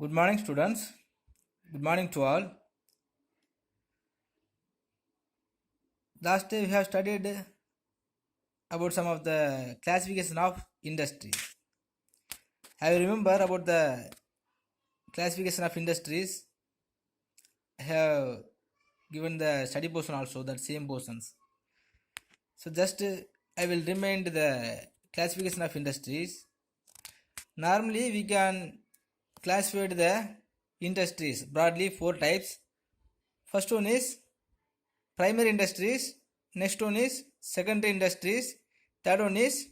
Good morning, students. Good morning to all. Last day we have studied about some of the classification of industries. I remember about the classification of industries. I have given the study portion also, that same portions. So just I will remind the classification of industries. Normally we can classify the industries broadly four types. First one is primary industries, next one is secondary industries, third one is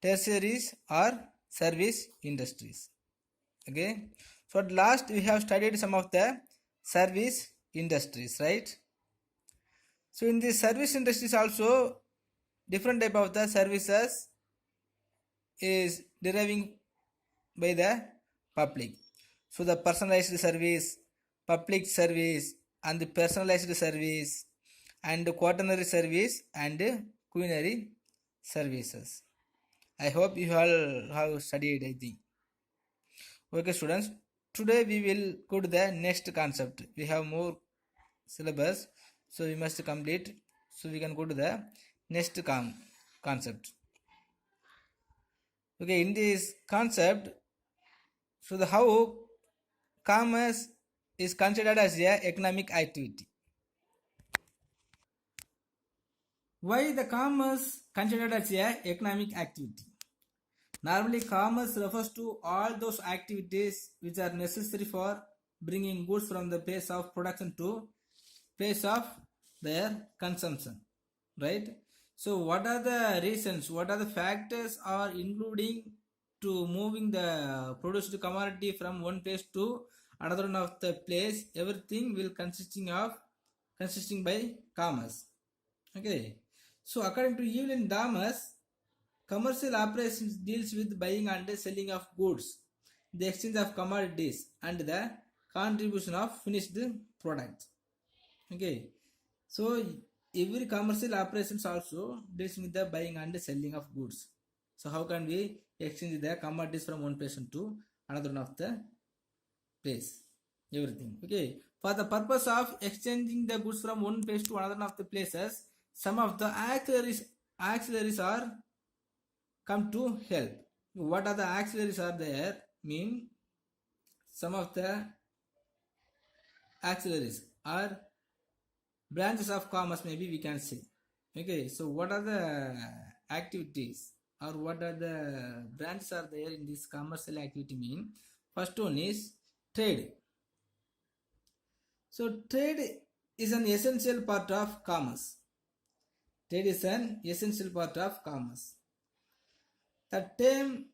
tertiaries or service industries. Okay, so at last we have studied some of the service industries, right? So in the service industries also different type of the services is deriving by the public. So the personalized service, public service, and the personalized service, and quaternary service and culinary services. I hope you all have studied, I think. Okay, students. Today we will go to the next concept. We have more syllabus, so we must complete. So we can go to the next concept. Okay, in this concept, so the how commerce is considered as a economic activity. Why the commerce considered as a economic activity? Normally, commerce refers to all those activities which are necessary for bringing goods from the place of production to place of their consumption, right? So, what are the reasons? What are the factors are including to moving the produced commodity from one place to another one of the place? Everything will consisting by commerce. Okay. So, according to Evelyn Damas, commercial operations deals with buying and selling of goods, the exchange of commodities, and the contribution of finished products. Okay, so every commercial operations also deals with the buying and selling of goods. So how can we exchange the commodities from one place to another one of the place? Everything. Okay, for the purpose of exchanging the goods from one place to another of the places, some of the auxiliaries are come to help. What are the auxiliaries are there? Mean some of the auxiliaries are branches of commerce, maybe we can say. Okay, so what are the activities or what are the branches are there in this commercial activity? Mean first one is trade. So trade is an essential part of commerce. Trade is an essential part of commerce. The term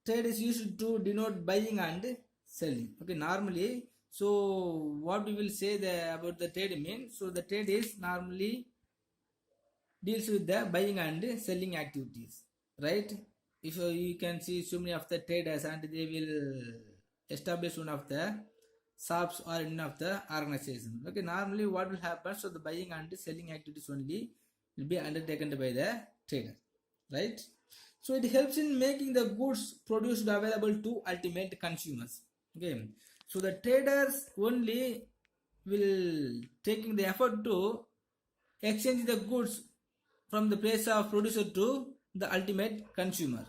trade is used to denote buying and selling. Okay, normally, so what we will say about the trade means, so the trade is normally deals with the buying and selling activities, right? If you can see so many of the traders and they will establish one of the shops or one of the organization. Okay, normally what will happen? So the buying and selling activities only will be undertaken by the trader, right? So it helps in making the goods produced available to ultimate consumers. Okay, so the traders only will taking the effort to exchange the goods from the place of producer to the ultimate consumer.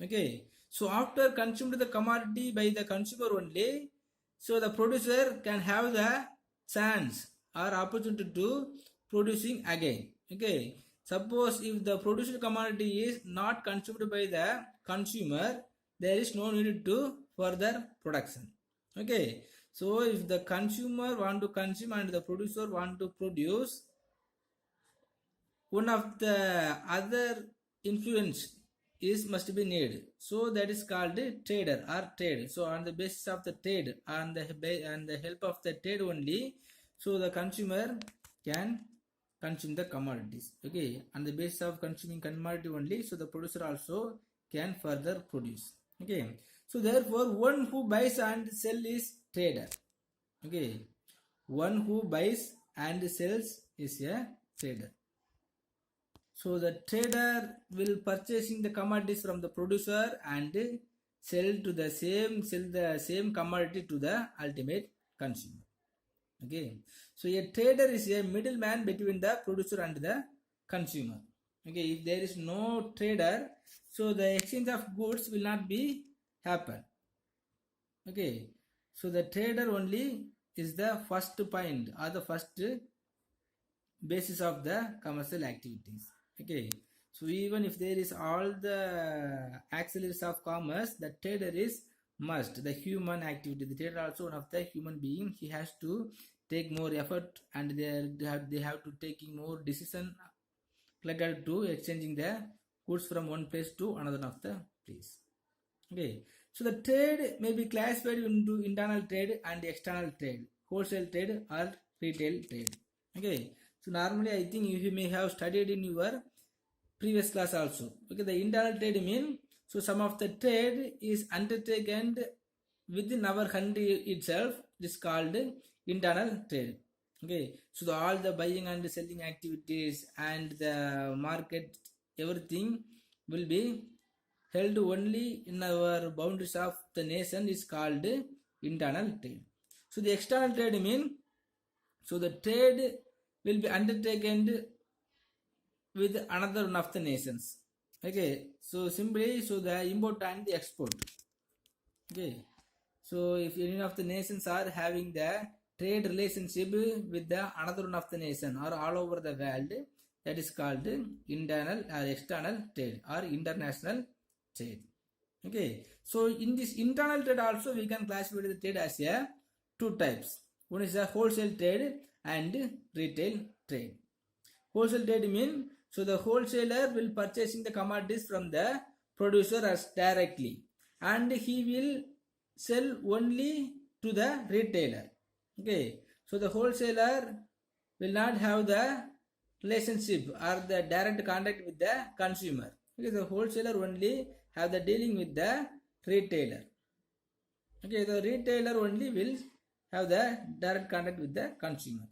Okay, so after consumed the commodity by the consumer only, so the producer can have the chance or opportunity to producing again. Okay, suppose if the produced commodity is not consumed by the consumer, there is no need to further production. Okay, so if the consumer want to consume and the producer want to produce, one of the other influence is must be needed, so that is called trader or trade. So on the basis of the trade and the help of the trade only, so the consumer can consume the commodities. Okay, on the basis of consuming commodity only, so the producer also can further produce. Okay, so therefore one who buys and sells is trader. Okay, one who buys and sells is a trader. So the trader will purchasing the commodities from the producer and sell the same commodity to the ultimate consumer. Okay, so a trader is a middleman between the producer and the consumer. Okay, if there is no trader, so the exchange of goods will not be happen. Okay, so the trader only is the first point or the first basis of the commercial activities. Okay, so even if there is all the auxiliaries of commerce, the trader is must the human activity. The trader also one of the human being. He has to take more effort, and they have to taking more decision related to exchanging the goods from one place to another of the place. Okay, so the trade may be classified into internal trade and external trade, wholesale trade or retail trade. Okay, so normally I think you may have studied in your previous class also. Okay, the internal trade mean, so some of the trade is undertaken within our country itself. This called internal trade. Okay, so all the buying and selling activities and the market, everything will be held only in our boundaries of the nation is called internal trade. So the external trade mean, so the trade will be undertaken with another one of the nations. Okay, so simply, so the import and the export. Okay, so if any of the nations are having the trade relationship with the another one of the nation or all over the world, that is called internal or external trade or international trade. Okay, so in this internal trade also we can classify the trade as a two types. One is a wholesale trade and retail trade. Wholesale trade mean, so the wholesaler will purchasing the commodities from the producer as directly, and he will sell only to the retailer. Okay, so the wholesaler will not have the relationship or the direct contact with the consumer. Okay, the wholesaler only have the dealing with the retailer. Okay, the retailer only will have the direct contact with the consumer.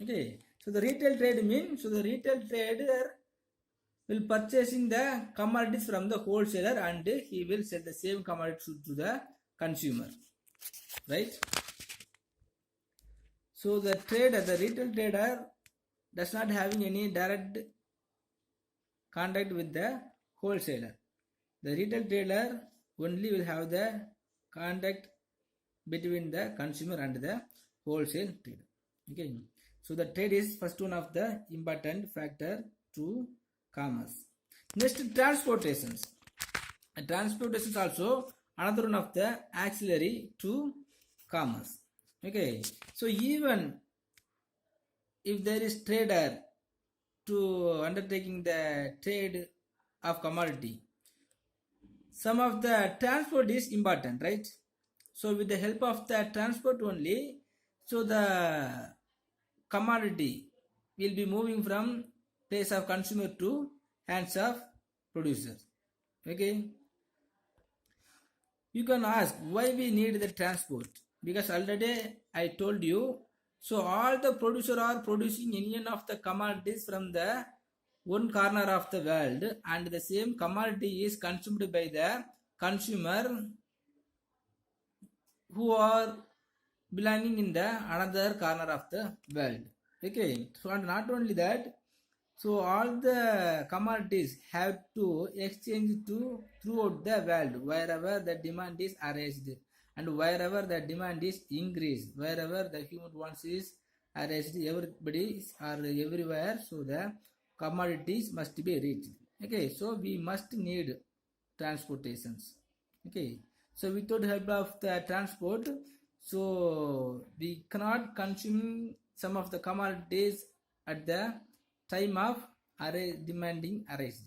Okay, so the retail trade means, so the retail trader will purchasing the commodities from the wholesaler and he will sell the same commodities to the consumer, right? So the trader, the retail trader does not having any direct contact with the wholesaler. The retail trader only will have the contact between the consumer and the wholesale trader. Okay, so the trade is first one of the important factor to commerce. Next, transportations. Transportations also another one of the auxiliary to commerce. Okay, so even if there is trader to undertaking the trade of commodity, some of the transport is important, right? So with the help of the transport only, so the commodity will be moving from place of consumer to hands of producer. Okay, you can ask why we need the transport, because already I told you, so all the producer are producing any of the commodities from the one corner of the world, and the same commodity is consumed by the consumer who are belonging in the another corner of the world. Okay, so and not only that, so all the commodities have to exchange to throughout the world wherever the demand is raised, and wherever the demand is increased, wherever the human wants is raised, everybody are everywhere, so the commodities must be reached. Okay, so we must need transportations. Okay, so without help of the transport, so we cannot consume some of the commodities at the time of demanding arise.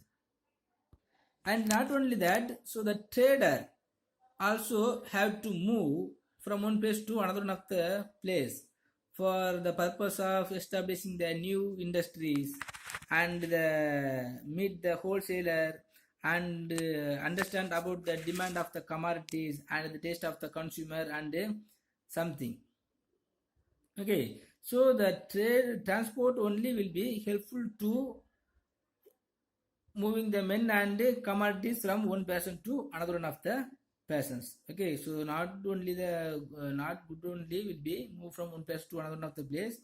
And not only that, so the trader also have to move from one place to another one of the place for the purpose of establishing the new industries and meet the wholesaler and understand about the demand of the commodities and the taste of the consumer and something. Okay, so the transport only will be helpful to moving the men and commodities from one person to another one of the persons. Okay, so not only the not good only will be move from one place to another of the place,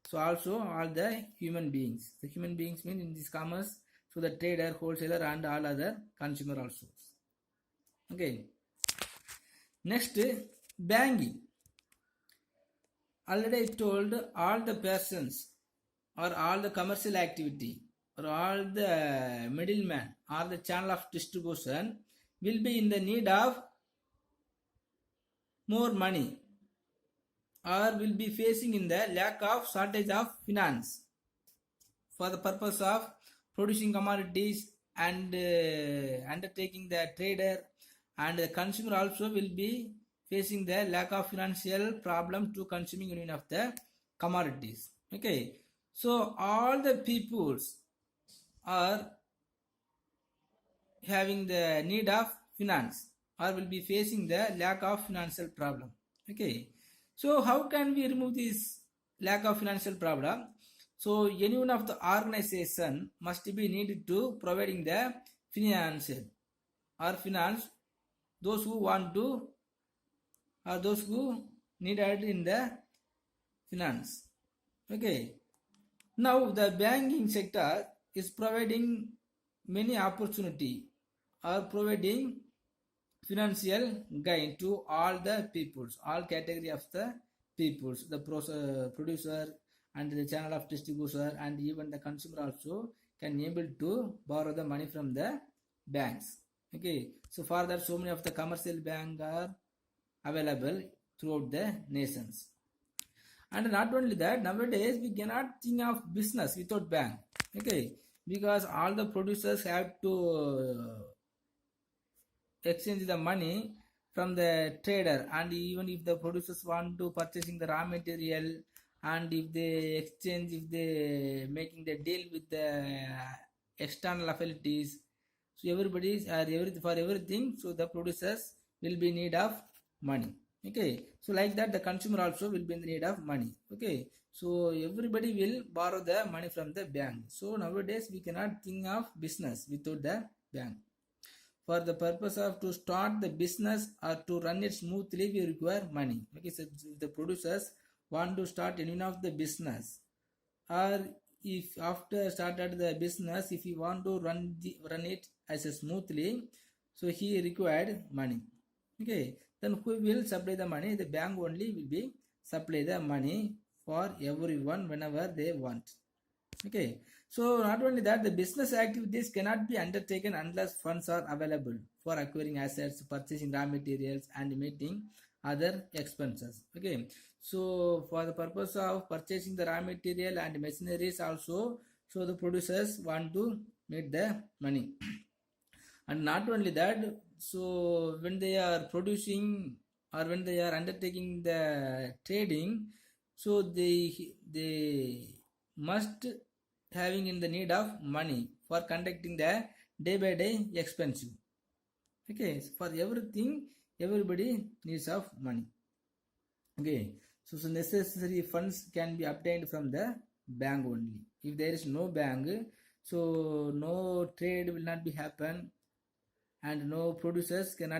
so also all the human beings. The human beings mean in this commerce, so the trader, wholesaler and all other consumer also. Okay, next, banking. Already I told all the persons or all the commercial activity or all the middleman or the channel of distribution will be in the need of more money or will be facing in the lack of shortage of finance for the purpose of producing commodities and undertaking the trader, and the consumer also will be facing the lack of financial problem to consuming any of the commodities. Okay, so all the peoples are having the need of finance or will be facing the lack of financial problem. Okay, so how can we remove this lack of financial problem? So any one of the organization must be needed to providing the financial or finance those who want to or those who needed in the finance. Okay, now the banking sector is providing many opportunity or providing financial gain to all the peoples, all category of the peoples, the producer and the channel of distributor and even the consumer also can able to borrow the money from the banks. Okay, so for that so many of the commercial banks are available throughout the nations. And not only that, nowadays we cannot think of business without bank. Okay, because all the producers have to exchange the money from the trader, and even if the producers want to purchasing the raw material, and if they making the deal with the external affiliates, so everybody's for everything, so the producers will be in need of money. Okay, so like that the consumer also will be in the need of money. Okay, so everybody will borrow the money from the bank. So nowadays we cannot think of business without the bank. For the purpose of to start the business or to run it smoothly, we require money. Okay, so if the producers want to start any of the business, or if after started the business, if he want to run it as a smoothly, so he required money. Okay, then who will supply the money? The bank only will be supply the money for everyone whenever they want. Okay, so not only that, the business activities cannot be undertaken unless funds are available for acquiring assets, purchasing raw materials and meeting other expenses. Okay, so for the purpose of purchasing the raw material and machineries also, so the producers want to meet the money. And not only that, so when they are producing or when they are undertaking the trading, so they must having in the need of money for conducting the day by day expensive. Okay, so for everything everybody needs of money. Okay, so necessary funds can be obtained from the bank only. If there is no bank, so no trade will not be happen, and no producers can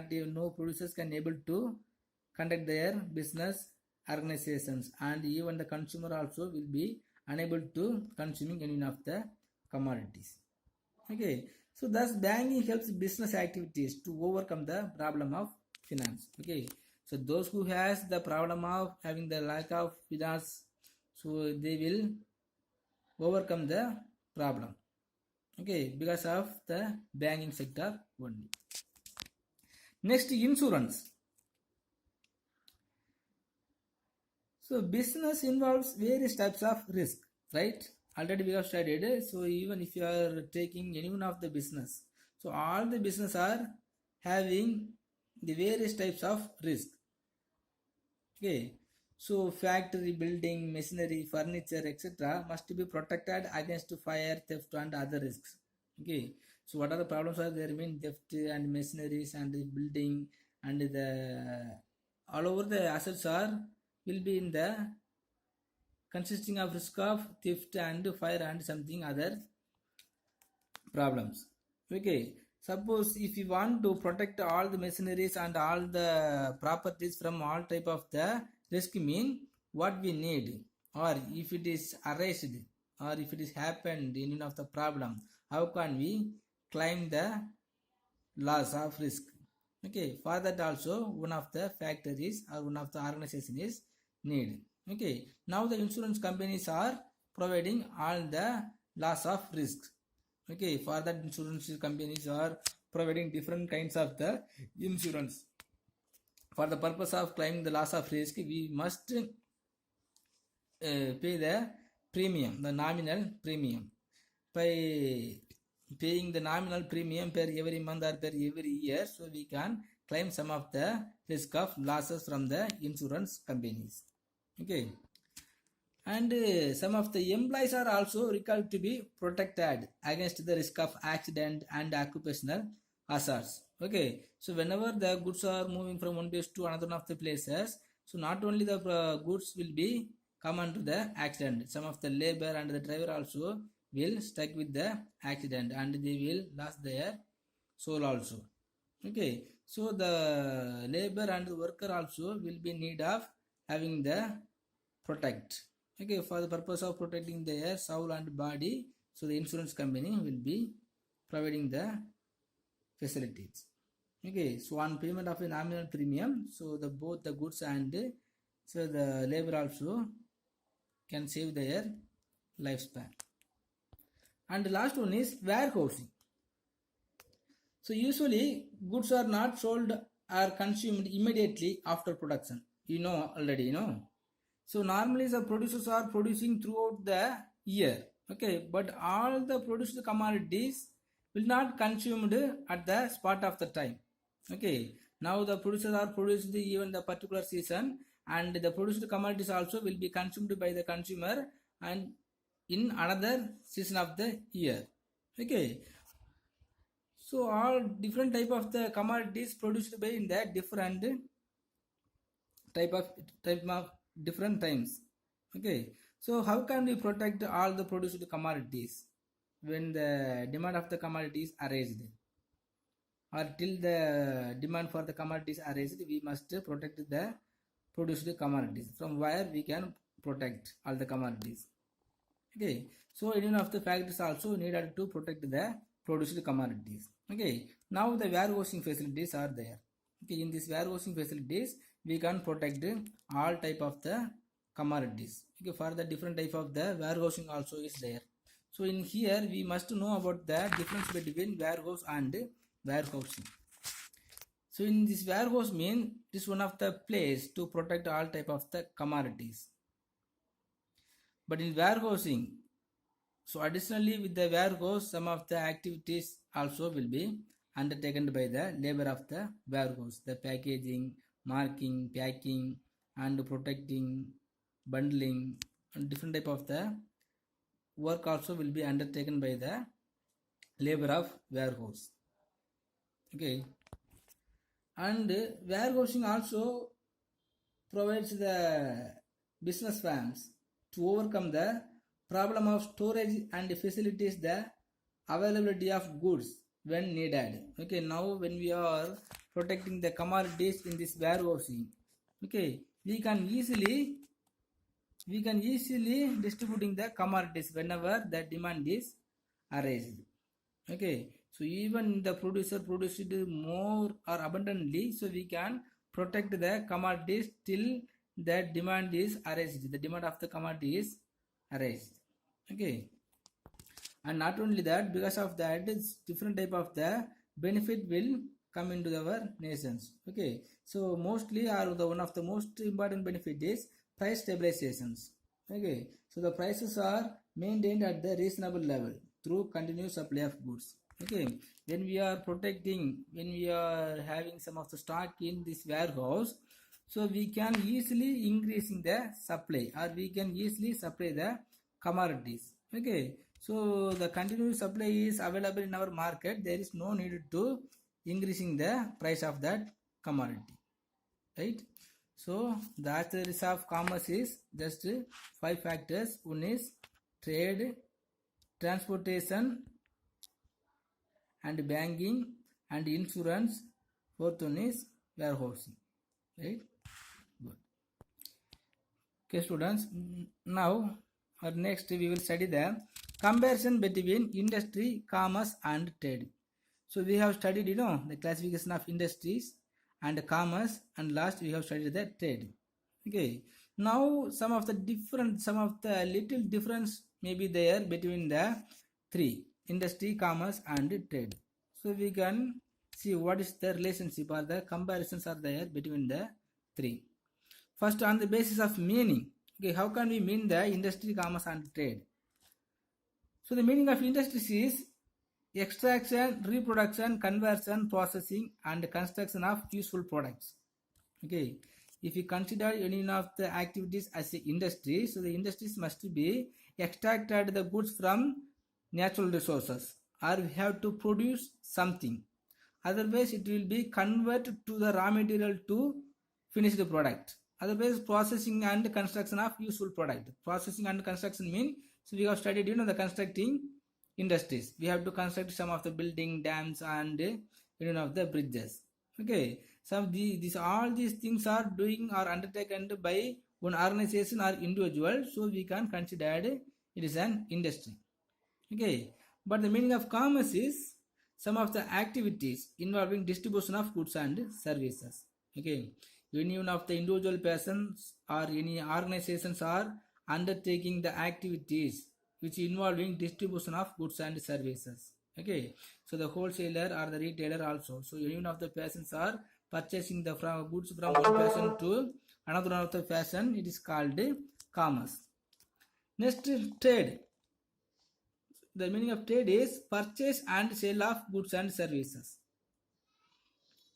able to conduct their business organizations, and even the consumer also will be unable to consuming any of the commodities. Okay, so thus banking helps business activities to overcome the problem of finance. Okay, so those who has the problem of having the lack of finance, so they will overcome the problem. Okay, because of the banking sector only. Next, insurance. So business involves various types of risk, right? Already we have studied. So even if you are taking any one of the business, so all the business are having the various types of risk. Okay, so factory, building, machinery, furniture, etc. must be protected against fire, theft and other risks. Okay, so what are the problems are there? Mean theft and machineries and the building and the all over the assets are will be in the consisting of risk of theft and fire and something other problems. Okay, Suppose if you want to protect all the machineries and all the properties from all type of the risk, mean what we need, or if it is arranged, or if it is happened in of the problem, how can we claim the loss of risk? Okay, for that also one of the factories or one of the organization is need. Okay, now the insurance companies are providing all the loss of risk. Okay, for that insurance companies are providing different kinds of the insurance. For the purpose of claiming the loss of risk, we must pay the premium, the nominal premium. By paying the nominal premium per every month or per every year, so we can claim some of the risk of losses from the insurance companies. Okay, and some of the employees are also required to be protected against the risk of accident and occupational hazards. Okay, so whenever the goods are moving from one place to another of the places, so not only the goods will be come under the accident, some of the labor and the driver also will stuck with the accident and they will lose their soul also. Okay, so the labor and the worker also will be need of having the protect. Okay, for the purpose of protecting their soul and body, so the insurance company will be providing the facilities. Okay, so on payment of a nominal premium, so the both the goods and so the labor also can save their lifespan. And the last one is warehousing. So usually goods are not sold or consumed immediately after production, you know already, you know. So normally the producers are producing throughout the year. Okay, but all the produced commodities will not consumed at the spot of the time. Okay, now the producers are produced even the particular season, and the produced commodities also will be consumed by the consumer and in another season of the year. Okay, so all different type of the commodities produced by in the different type of different times. Okay, so how can we protect all the produced commodities when the demand of the commodities are raised, or till the demand for the commodities are raised, we must protect the produced commodities. From where we can protect all the commodities? Okay, so any of the factors also needed to protect the produced commodities. Okay, now the warehousing facilities are there. Okay, in these warehousing facilities we can protect all type of the commodities. Okay, for the different type of the warehousing also is there. So in here we must know about the difference between warehouse and warehousing. So in this warehouse mean this one of the place to protect all type of the commodities. But in warehousing, so additionally with the warehouse, some of the activities also will be undertaken by the labor of the warehouse. The packaging, marking, packing, and protecting, bundling, and different type of the work also will be undertaken by the labor of warehouse. Okay, and warehousing also provides the business firms to overcome the problem of storage and facilities the availability of goods when needed. Okay, now when we are protecting the commodities in this warehousing, okay, we can easily distributing the commodities whenever the demand is raised. Okay, so even the producer produced more or abundantly, so we can protect the commodities till the demand is raised, the demand of the commodity is raised. Okay, and not only that, because of that different type of the benefit will come into our nations. Okay, so mostly or the one of the most important benefit is price stabilizations. Okay, so the prices are maintained at the reasonable level through continuous supply of goods. Okay, when we are protecting, when we are having some of the stock in this warehouse, so we can easily increasing the supply, or we can easily supply the commodities. Okay, so the continuous supply is available in our market, there is no need to increasing the price of that commodity, right? So the Auxilaries of commerce is just 5 factors. One is trade, transportation, and banking and insurance. Fourth one is warehousing. Right? Good. Okay, students. Now, or next we will study the comparison between industry, commerce, and trade. So we have studied, the classification of industries and commerce, and last we have studied the trade. Okay. Now some of the little difference may be there between the three: industry, commerce, and trade. So we can see what is the relationship or the comparisons are there between the three. First, on the basis of meaning. Okay, how can we mean the industry, commerce, and trade? So the meaning of industries is extraction, reproduction, conversion, processing, and construction of useful products. Okay, if we consider any of the activities as an industry, so the industries must be extracted the goods from natural resources, or we have to produce something. Otherwise, it will be converted to the raw material to finish the product. Otherwise, processing and construction of useful product. Processing and construction mean, so we have studied, the constructing industries. We have to construct some of the building, dams, and of the bridges. Okay, some all these things are doing or undertaken by one organization or individual, so we can consider it is an industry. Okay, but the meaning of commerce is some of the activities involving distribution of goods and services. Okay, any one of the individual persons or any organizations are undertaking the activities which involving distribution of goods and services. Okay, so the wholesaler or the retailer also. So any one of the persons are purchasing the goods from one person to another one of the person. It is called commerce. Next, trade. The meaning of trade is purchase and sale of goods and services.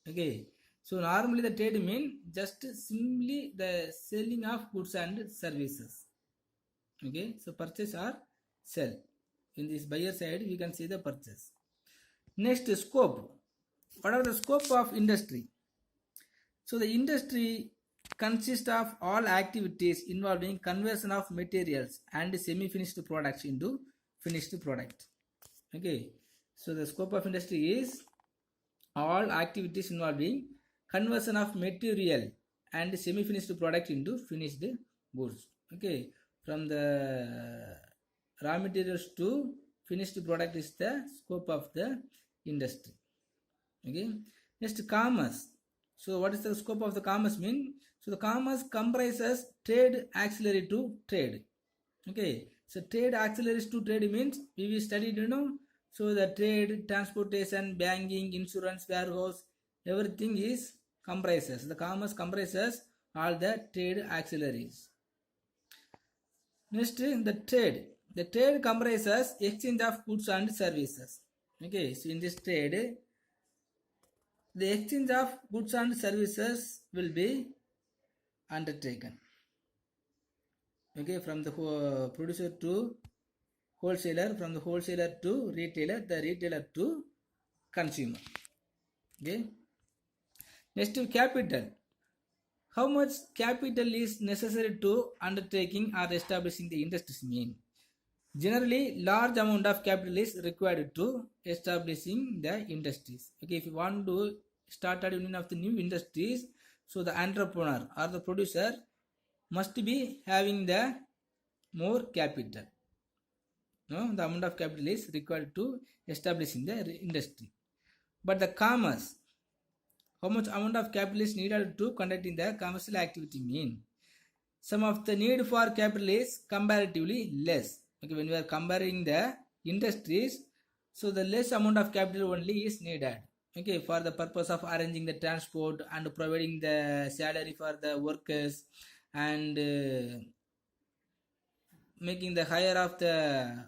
Okay, so normally the trade means just simply the selling of goods and services. Okay, so purchase or sell. In this buyer side, we can see the purchase. Next, scope. What are the scope of industry? So the industry consists of all activities involving conversion of materials and semi-finished products into finished product. Okay, so the scope of industry is all activities involving conversion of material and semi-finished product into finished goods. Okay, from the raw materials to finished product is the scope of the industry. Okay, next, commerce. So what is the scope of the commerce mean? So the commerce comprises trade auxiliary to trade. Okay, so trade auxiliaries to trade means we will study, so the trade, transportation, banking, insurance, warehouse, everything is comprises. The commerce comprises all the trade auxiliaries. Next, the trade. The trade comprises exchange of goods and services. Okay, so in this trade, the exchange of goods and services will be undertaken. Okay, from the producer to wholesaler, from the wholesaler to retailer, the retailer to consumer. Okay. Next, capital. How much capital is necessary to undertaking or establishing the industries mean? Generally, large amount of capital is required to establishing the industries. Okay, if you want to start a union of the new industries, so the entrepreneur or the producer must be having the more capital. No, the amount of capital is required to establishing the industry. But the commerce, how much amount of capital is needed to conducting the commercial activity mean? Some of the need for capital is comparatively less. Okay, when we are comparing the industries, so the less amount of capital only is needed. Okay, for the purpose of arranging the transport and providing the salary for the workers and making the hire of the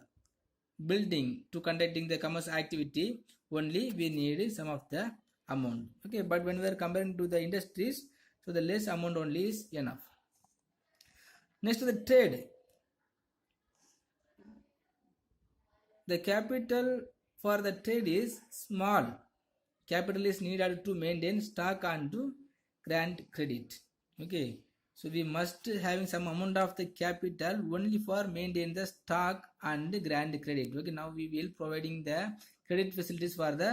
building to conducting the commercial activity, only we need some of the amount. Okay, but when we are comparing to the industries, so the less amount only is enough. Next, the trade. The capital for the trade is small. Capital is needed to maintain stock and to grant credit. Okay, so we must having some amount of the capital only for maintain the stock and grant credit. Okay, now we will providing the credit facilities for the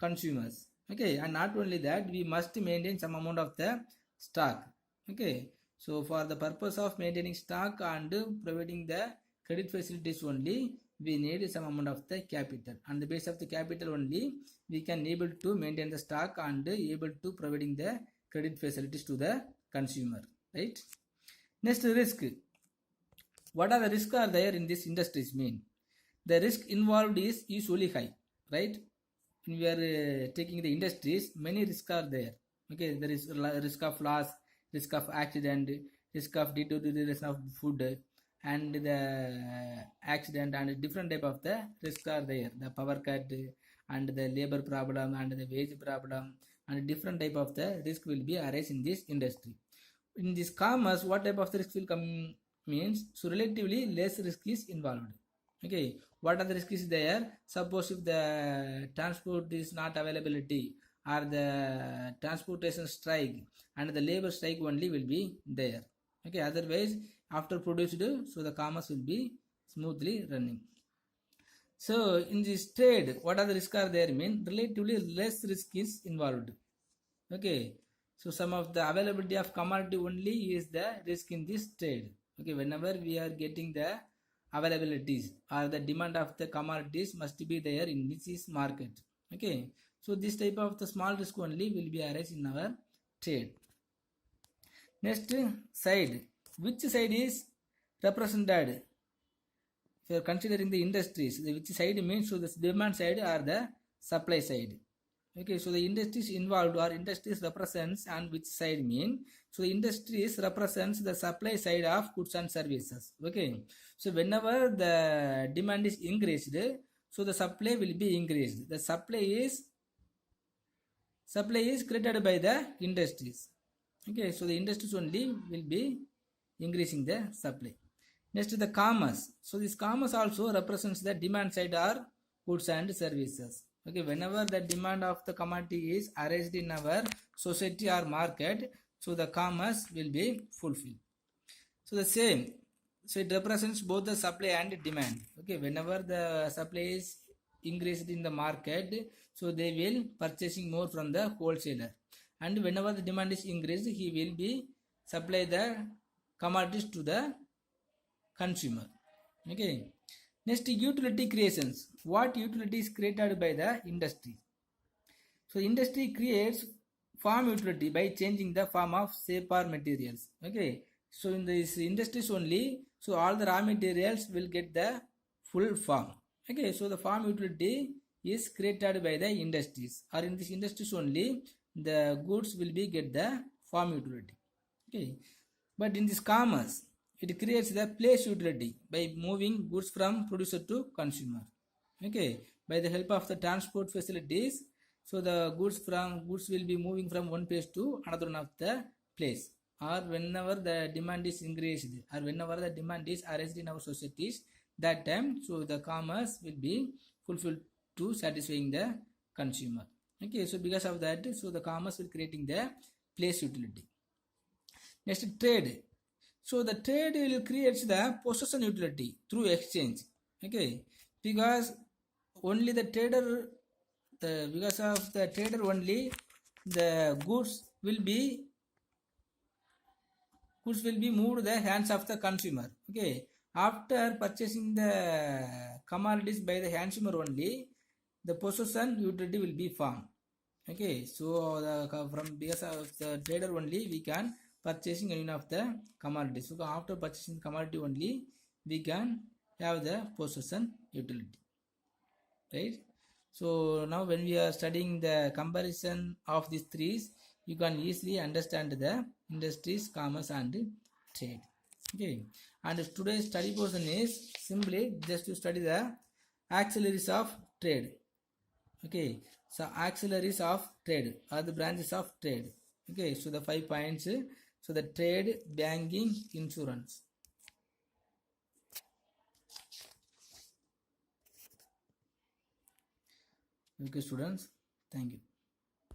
consumers. Okay, and not only that, we must maintain some amount of the stock. Okay, so for the purpose of maintaining stock and providing the credit facilities only, we need some amount of the capital. On the base of the capital only, we can able to maintain the stock and able to providing the credit facilities to the consumer. Right. Next, risk. What are the risks are there in this industries mean? The risk involved is usually high, right? When we are taking the industries, many risks are there. Okay, there is risk of loss, risk of accident, risk of deterioration of food, and the accident, and different type of the risks are there. The power cut and the labor problem and the wage problem and different type of the risk will be arise in this industry. In this commerce, what type of the risk will come means, so relatively less risk is involved. Okay, what are the risks is there? Suppose if the transport is not availability or the transportation strike and the labor strike only will be there. Okay, otherwise after produced, so the commerce will be smoothly running. So in this trade, what are the risks are there mean? Relatively less risk is involved. Okay, so some of the availability of commodity only is the risk in this trade. Okay, whenever we are getting the availabilities or the demand of the commodities must be there in this market. Okay, so this type of the small risk only will be arise in our trade. Next side, which side is represented? If you are considering the industries, which side means, so the demand side or the supply side. Okay, so the industries involved or industries represents and which side mean, so the industries represents the supply side of goods and services. Okay, so whenever the demand is increased, so the supply will be increased. The supply is created by the industries. Okay, so the industries only will be increasing the supply. Next, the commerce. So this commerce also represents the demand side or goods and services. Okay, whenever the demand of the commodity is arised in our society or market, so the commerce will be fulfilled. So the same, so it represents both the supply and demand. Okay, whenever the supply is increased in the market, so they will purchasing more from the wholesaler, and whenever the demand is increased, he will be supply the commodities to the consumer. Okay, next, utility creations. What utility is created by the industry? So industry creates farm utility by changing the form of shape or materials. Okay, so in this industries only, so all the raw materials will get the full form. Okay, so the farm utility is created by the industries, or in this industries only the goods will be get the farm utility. Okay, but in this commerce, it creates the place utility by moving goods from producer to consumer. Okay, by the help of the transport facilities, so the goods will be moving from one place to another one of the place, or whenever the demand is increased or whenever the demand is arised in our societies, that time, so the commerce will be fulfilled to satisfying the consumer. Okay, so because of that, so the commerce will creating the place utility. Next, trade. So the trade will create the possession utility through exchange. Okay, because only the trader, because of the trader only, the goods will be moved the hands of the consumer. Okay, after purchasing the commodities by the consumer only, the possession utility will be formed. Okay, so from because of the trader only we can purchasing any of the commodities. So after purchasing commodity only we can have the possession utility, right? So now when we are studying the comparison of these three, you can easily understand the industries, commerce and trade. Okay, and today's study portion is simply just to study the auxiliaries of trade. Okay, so auxiliaries of trade are the branches of trade. Okay, so the 5 points. So the trade, banking, insurance. Okay, students, thank you.